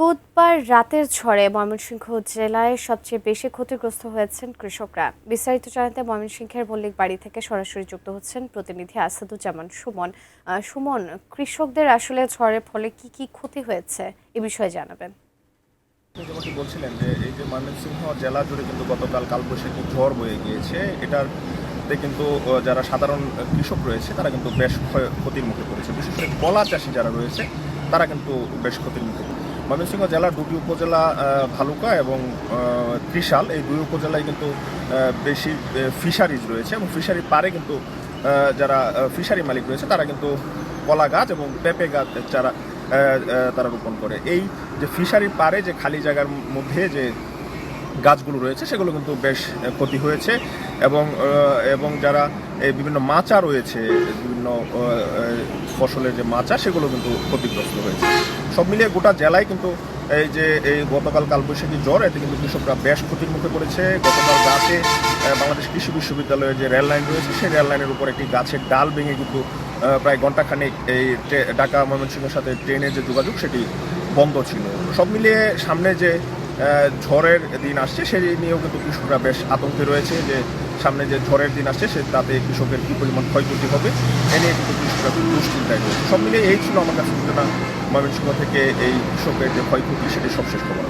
বুধবার রাতের ঝড়ে ময়মনসিংহ জেলায় সবচেয়ে বেশি ক্ষতিগ্রস্ত হয়েছেন কৃষকরা। বিস্তারিত জানাতে ময়মনসিংহের মল্লিক বাড়ি থেকে সরাসরি যুক্ত হচ্ছেন প্রতিনিধি আসাদুজ্জামান সুমন। সুমন, কৃষকদের আসলে ঝড়ের ফলে কি কি ক্ষতি হয়েছে এ বিষয়ে জানাবেন। যেমনটি বলছিলেন যে এই যে ময়মনসিংহ জেলা জুড়ে কিন্তু গতকাল কালবৈশাখী ঝড় বয়ে গিয়েছে, এটাতে কিন্তু যারা সাধারণ কৃষক রয়েছে তারা কিন্তু বেশ ক্ষতির মুখে পড়েছে। বিশেষ করে কলা চাষি যারা রয়েছে তারা কিন্তু বেশ ক্ষতির মুখে। ময়মনসিংহ জেলার দুটি উপজেলা ভালুকা এবং ত্রিশাল, এই দুই উপজেলায় কিন্তু বেশি ফিশারিজ রয়েছে এবং ফিশারির পারে কিন্তু যারা ফিশারি মালিক রয়েছে তারা কিন্তু কলা গাছ এবং পেঁপে গাছ তারা রোপণ করে। এই যে ফিশারির পারে যে খালি জায়গার মধ্যে যে গাছগুলো রয়েছে সেগুলো কিন্তু বেশ ক্ষতি হয়েছে এবং যারা এই বিভিন্ন মাচা রয়েছে, বিভিন্ন ফসলের যে মাচা সেগুলো কিন্তু ক্ষতিগ্রস্ত হয়েছে। সব মিলিয়ে গোটা জেলায় কিন্তু এই গতকাল কালবৈশাখী জ্বর, এতে কিন্তু কৃষকরা বেশ ক্ষতির মুখে পড়েছে। গতকাল রাতে বাংলাদেশ কৃষি বিশ্ববিদ্যালয়ের যে রেল লাইন রয়েছে সেই রেল লাইনের উপর একটি গাছের ডাল ভেঙে কিন্তু প্রায় ঘণ্টাখানেক এই ঢাকা ময়মনসিংহের সাথে ট্রেনের যে যোগাযোগ সেটি বন্ধ ছিল। সব মিলিয়ে সামনে যে ঝড়ের দিন আসছে সেই নিয়েও কিন্তু কৃষকরা বেশ আতঙ্কে রয়েছে যে সামনে যে ঝড়ের দিন আসছে তাতে কৃষকের কী পরিমাণ ক্ষয়ক্ষতি হবে এ নিয়ে কিন্তু কৃষকরা খুব দুশ্চিন্তায় রয়েছে। সব মিলিয়ে এই ছিল আমার কাছে সূচনা ময়মনসিংহ থেকে এই কৃষকের যে ক্ষয়ক্ষতি সেটি সবশেষ খবর।